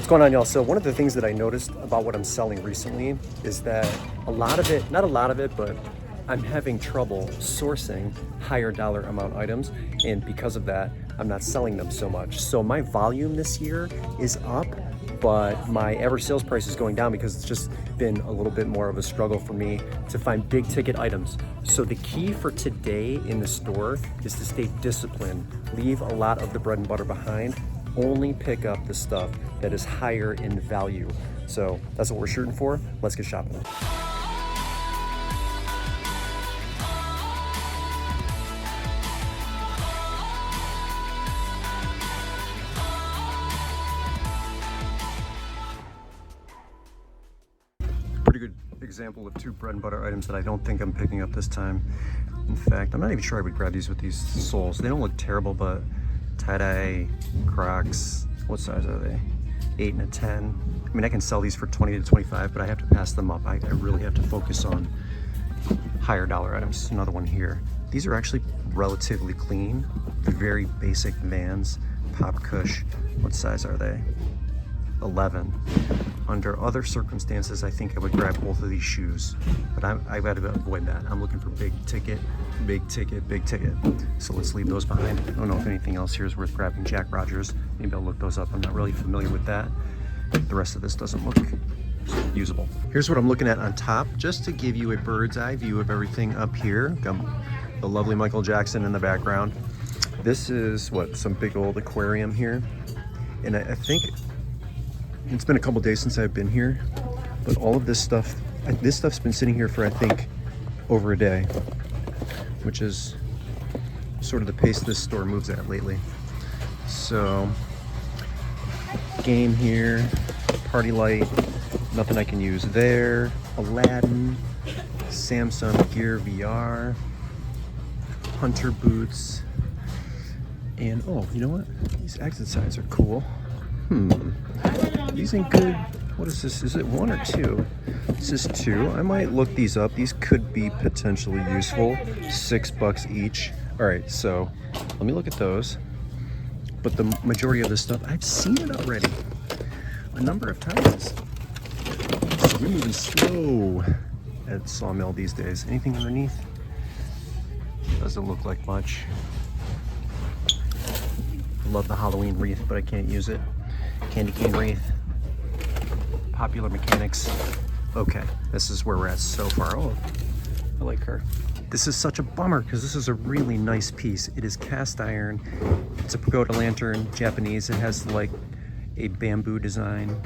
going on, y'all? So one of the things that I noticed about what I'm selling recently is that a lot of it, not a lot of it, but I'm having trouble sourcing higher dollar amount items, and because of that, I'm not selling them so much. So my volume this year is up, but my average sales price is going down because it's just been a little bit more of a struggle for me to find big ticket items. So the key for today in the store is to stay disciplined, leave a lot of the bread and butter behind, only pick up the stuff that is higher in value. So that's what we're shooting for. Let's get shopping. Pretty good example of two bread and butter items that I don't think I'm picking up this time. In fact, I'm not even sure I would grab these with these soles. They don't look terrible, but tie-dye Crocs, what size are they? 8 and a 10. I mean, I can sell these for 20 to 25, but I have to pass them up. I really have to focus on higher dollar items. Another one here. These are actually relatively clean, very basic Vans, Pop Cush. What size are they? 11. Under other circumstances, I think I would grab both of these shoes, but I've got to avoid that. I'm looking for big ticket, big ticket, big ticket. So let's leave those behind. I don't know if anything else here is worth grabbing. Jack Rogers, maybe I'll look those up. I'm not really familiar with that. The rest of this doesn't look usable. Here's what I'm looking at on top, just to give you a bird's eye view of everything up here. Got the lovely Michael Jackson in the background. This is what, some big old aquarium here. And I think it's been a couple days since I've been here, but all of this stuff's been sitting here for, I think, over a day, which is sort of the pace this store moves at lately. So, game here, party light, nothing I can use there, Aladdin, Samsung Gear VR, hunter boots, and oh, you know what? These exit signs are cool. These ain't good. What is this? Is it 1 or 2? This is 2. I might look these up. These could be potentially useful. $6 each. All right, so let me look at those. But the majority of this stuff, I've seen it already a number of times. So we're moving slow at Sawmill these days. Anything underneath? Doesn't look like much. I love the Halloween wreath, but I can't use it. Candy cane wreath. Popular Mechanics. Okay, this is where we're at so far. Oh, I like her. This is such a bummer because this is a really nice piece. It is cast iron. It's a pagoda lantern, Japanese. It has like a bamboo design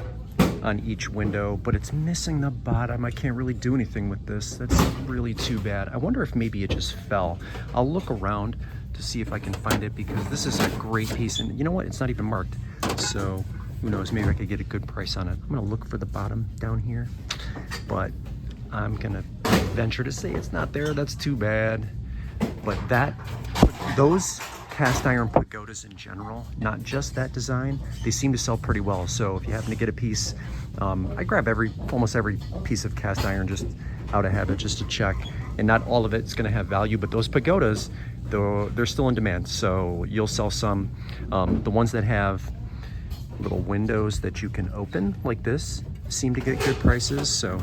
on each window, but it's missing the bottom. I can't really do anything with this. That's really too bad. I wonder if maybe it just fell. I'll look around to see if I can find it because this is a great piece. And you know what? It's not even marked. So who knows, maybe I could get a good price on it. I'm gonna look for the bottom down here, but I'm gonna venture to say it's not there. That's too bad. But those cast iron pagodas in general, not just that design, they seem to sell pretty well. So if you happen to get a piece, I grab almost every piece of cast iron just out of habit, just to check. And not all of it's gonna have value, but those pagodas, though, they're still in demand. So you'll sell some. The ones that have little windows that you can open like this seem to get good prices, so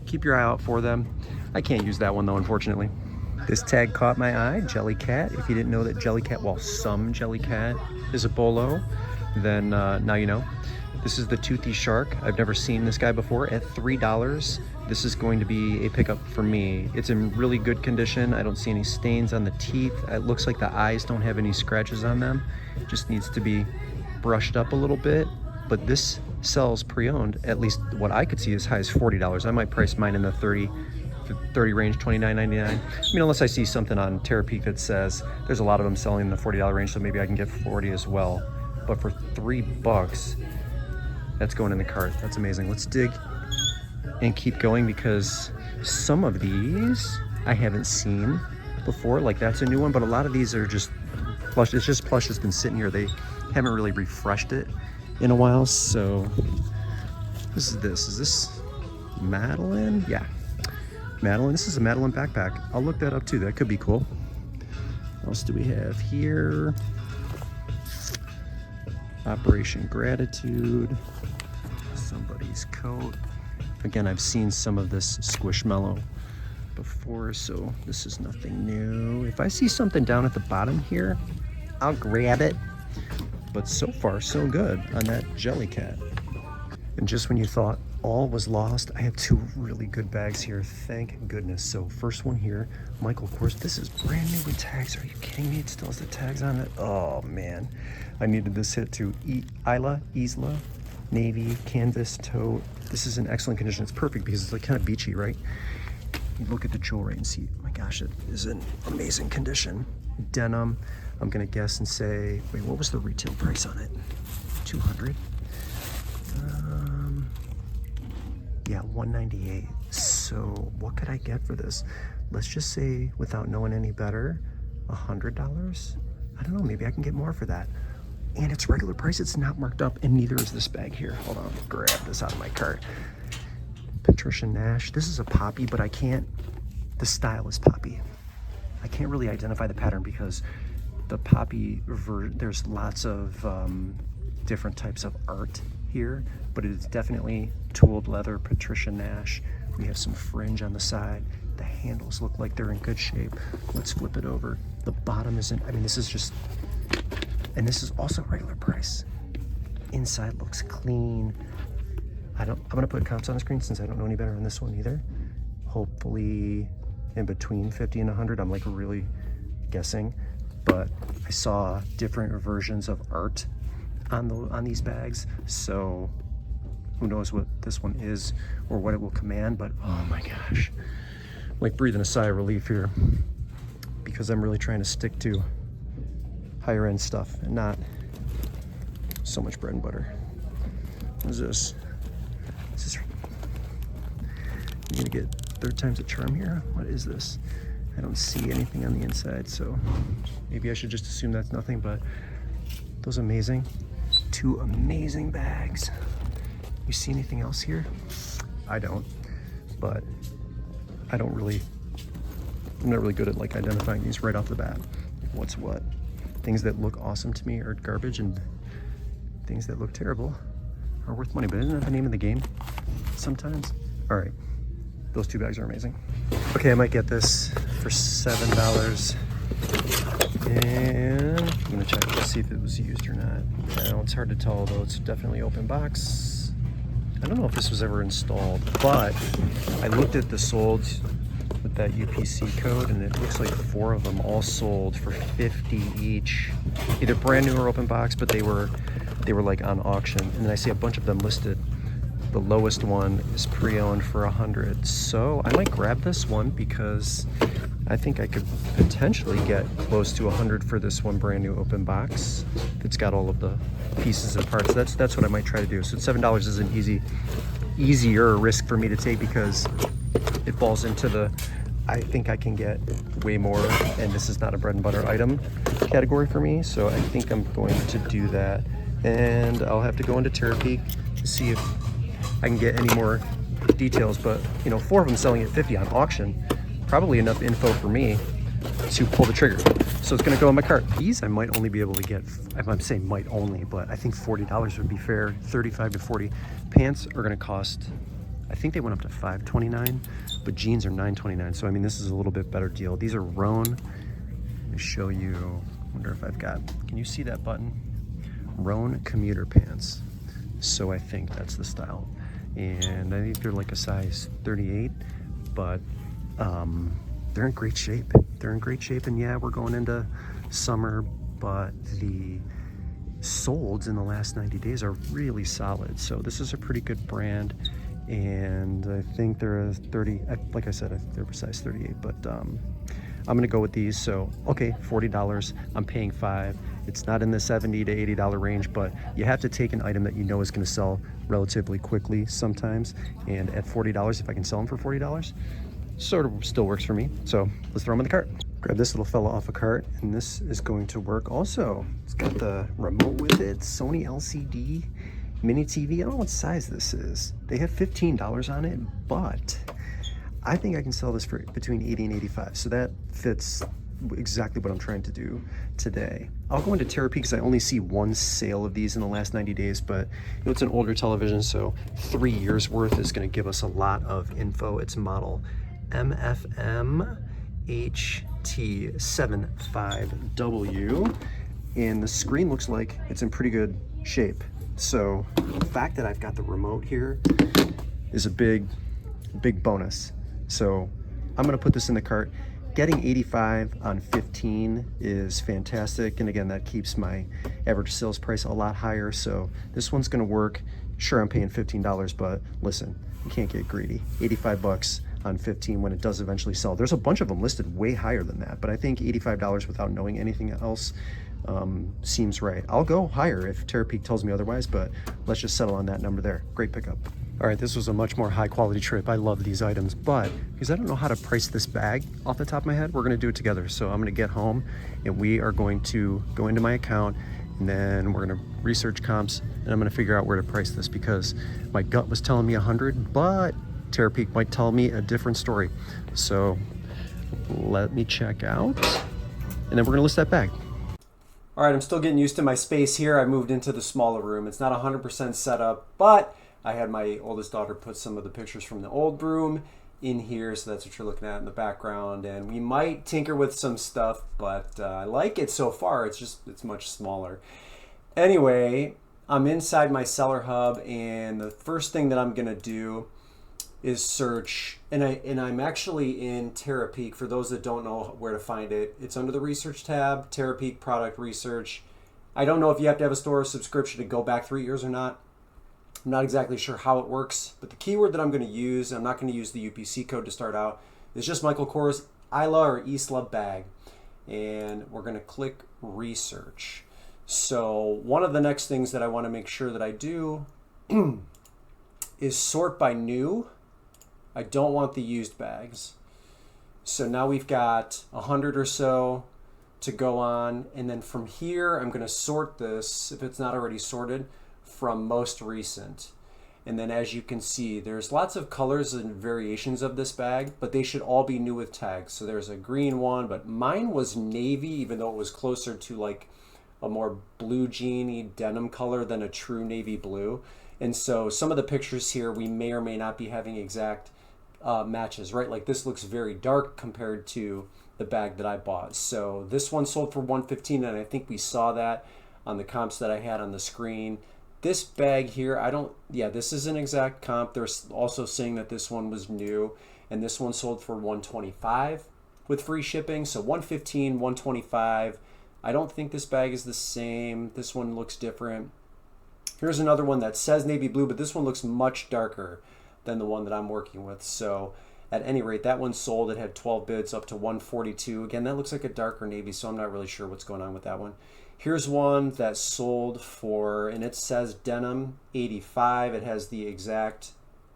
keep your eye out for them. I can't use that one though, unfortunately. This tag caught my eye, Jellycat. If you didn't know that Jellycat, well, some Jellycat is a bolo, then now you know. This is the Toothy Shark. I've never seen this guy before. At $3, this is going to be a pickup for me. It's in really good condition. I don't see any stains on the teeth. It looks like the eyes don't have any scratches on them. It just needs to be brushed up a little bit, but this sells pre-owned, at least what I could see, as high as $40. I might price mine in the 30 range, $29.99. I mean, unless I see something on Terapeak that says there's a lot of them selling in the $40 range, so maybe I can get 40 as well. But for $3, that's going in the cart. That's amazing. Let's dig and keep going because some of these I haven't seen before. Like that's a new one, but a lot of these are just plush. It's just plush that's been sitting here. They haven't really refreshed it in a while. So is this Madeline? Yeah, Madeline. This is a Madeline backpack. I'll look that up too. That could be cool. What else do we have here? Operation Gratitude. somebody's coat. Again, I've seen some of this Squishmallow before, so this is nothing new. If I see something down at the bottom here, I'll grab it. But so far, so good on that Jellycat. And just when you thought all was lost, I have two really good bags here, thank goodness. So first one here, Michael Kors. This is brand new with tags. Are you kidding me? It still has the tags on it. Oh man, I needed this hit to Isla, navy, canvas tote. This is in excellent condition. It's perfect because it's like kind of beachy, right? You look at the jewelry and see, oh my gosh, it is in amazing condition. Denim, I'm gonna guess and say, wait, what was the retail price on it? 200? Yeah, 198. So what could I get for this? Let's just say, without knowing any better, $100? I don't know, maybe I can get more for that. And it's regular price, it's not marked up, and neither is this bag here. Hold on, grab this out of my cart. Patricia Nash, this is a poppy, but I can't, the style is poppy. I can't really identify the pattern because the poppy, there's lots of different types of art here, but it is definitely tooled leather, Patricia Nash. We have some fringe on the side. The handles look like they're in good shape. Let's flip it over. The bottom isn't, I mean, this is just, and this is also regular price. Inside looks clean. I'm gonna put comps on the screen since I don't know any better on this one either. Hopefully in between 50 and 100, I'm like really guessing, but I saw different versions of art on these bags, so who knows what this one is or what it will command. But oh my gosh, I'm like breathing a sigh of relief here because I'm really trying to stick to higher end stuff and not so much bread and butter. What is this? You're gonna get third time's a charm here. What is this? I don't see anything on the inside, so maybe I should just assume that's nothing, but those amazing. Two amazing bags. You see anything else here? I don't, but I'm not really good at like identifying these right off the bat. What's what? Things that look awesome to me are garbage, and things that look terrible are worth money, but isn't that the name of the game sometimes? All right, those two bags are amazing. Okay, I might get this for $7. And I'm gonna check to see if it was used or not. I know it's hard to tell, though. It's definitely open box. I don't know if this was ever installed, but I looked at the solds with that UPC code, and it looks like 4 of them all sold for $50 each, either brand new or open box, but they were like on auction. And then I see a bunch of them listed. The lowest one is pre-owned for $100. So I might grab this one because I think I could potentially get close to $100 for this one brand new open box. It's got all of the pieces and parts. That's what I might try to do. So $7 is an easier risk for me to take because it falls into the, I think I can get way more, and this is not a bread and butter item category for me. So I think I'm going to do that. And I'll have to go into Thrift to see if I can get any more details, but you know, 4 of them selling at $50 on auction, probably enough info for me to pull the trigger. So it's gonna go in my cart. These I might only be able to get, I'm saying might only, but I think $40 would be fair, 35 to 40. Pants are gonna cost, I think they went up to $5.29, but jeans are $9.29. So I mean, this is a little bit better deal. These are Roan. Let me show you, wonder if I've got, can you see that button? Roan commuter pants. So I think that's the style. And I think they're like a size 38, but they're in great shape. They're in great shape, and yeah, we're going into summer, but the solds in the last 90 days are really solid. So this is a pretty good brand, and I think they're a 30, like I said, they're a size 38, but I'm gonna go with these. So okay, $40, I'm paying $5. It's not in the $70 to $80 range, but you have to take an item that you know is gonna sell relatively quickly sometimes, and at $40, if I can sell them for $40, sort of still works for me. So let's throw them in the cart. Grab this little fella off a cart, and this is going to work also. It's got the remote with it, Sony LCD mini TV. I don't know what size this is. They have $15 on it, but I think I can sell this for between $80 and $85. So that fits exactly what I'm trying to do today. I'll go into Therapy because I only see one sale of these in the last 90 days, but you know, it's an older television, so 3 years worth is going to give us a lot of info. It's model MFM HT75W, and the screen looks like it's in pretty good shape. So the fact that I've got the remote here is a big bonus. So I'm gonna put this in the cart. Getting 85 on 15 is fantastic, and again, that keeps my average sales price a lot higher, so this one's gonna work. Sure, I'm paying $15, but listen, you can't get greedy. 85 bucks on 15 when it does eventually sell. There's a bunch of them listed way higher than that, but I think $85 without knowing anything else seems right. I'll go higher if Therapy tells me otherwise, but let's just settle on that number there. Great pickup. All right, this was a much more high quality trip. I love these items, but because I don't know how to price this bag off the top of my head, we're gonna do it together. So I'm gonna get home and we are going to go into my account, and then we're gonna research comps, and I'm gonna figure out where to price this because my gut was telling me 100, but Therapy might tell me a different story. So let me check out, and then we're gonna list that bag. All right, I'm still getting used to my space here. I moved into the smaller room. It's not 100% set up, but I had my oldest daughter put some of the pictures from the old room in here, so that's what you're looking at in the background. And we might tinker with some stuff, but I like it so far. It's much smaller. Anyway, I'm inside my seller hub, and the first thing that I'm gonna do is search, and I'm actually in Terapeak. For those that don't know where to find it, it's under the research tab, Terapeak product research. I don't know if you have to have a store subscription to go back 3 years or not. I'm not exactly sure how it works, but the keyword that I'm going to use, I'm not going to use the UPC code to start out, is just Michael Kors Isla or Isla bag, and we're going to click research. So one of the next things that I want to make sure that I do is sort by new. I don't want the used bags. So now we've got 100 or so to go on. And then from here, I'm gonna sort this, if it's not already sorted, from most recent. And then as you can see, there's lots of colors and variations of this bag, but they should all be new with tags. So there's a green one, but mine was navy, even though it was closer to like a more blue jeany denim color than a true navy blue. And so some of the pictures here, we may or may not be having exact matches, right? Like this looks very dark compared to the bag that I bought. So this one sold for $115, and I think we saw that on the comps that I had on the screen. This bag here, this is an exact comp. They're also saying that this one was new, and this one sold for $125 with free shipping. So $115, $125. I don't think this bag is the same. This one looks different. Here's another one that says navy blue, but this one looks much darker than the one that I'm working with. So at any rate, that one sold. It had 12 bids up to $142. Again, that looks like a darker navy, so I'm not really sure what's going on with that one. Here's one that sold for, and it says denim 85. It has the exact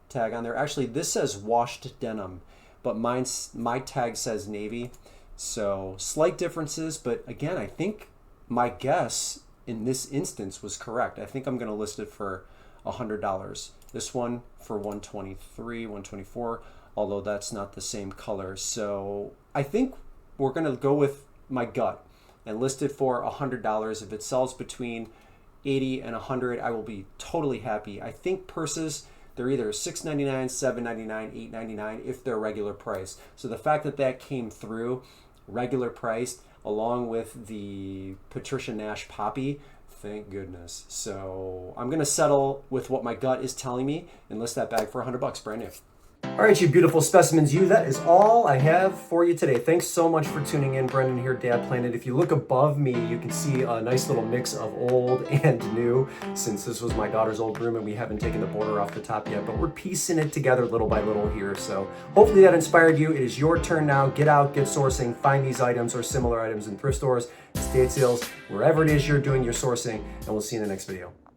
tag on there. Actually, this says washed denim, but my tag says navy. So slight differences, but again, I think my guess in this instance was correct. I think I'm gonna list it for $100. This one for $123, $124, although that's not the same color. So I think we're gonna go with my gut and list it for $100. If it sells between 80 and 100, I will be totally happy. I think purses, they're either $6.99, $7.99, $8.99 if they're regular price. So the fact that that came through regular priced along with the Patricia Nash Poppy, thank goodness. So I'm gonna settle with what my gut is telling me and list that bag for $100, brand new. All right, you beautiful specimens, that is all I have for you today. Thanks so much for tuning in. Brendan here, Dad Planet. If you look above me, you can see a nice little mix of old and new, since this was my daughter's old room and we haven't taken the border off the top yet, but we're piecing it together little by little here. So hopefully that inspired you. It is your turn now. Get out, get sourcing, find these items or similar items in thrift stores, estate sales, wherever it is you're doing your sourcing, and we'll see you in the next video.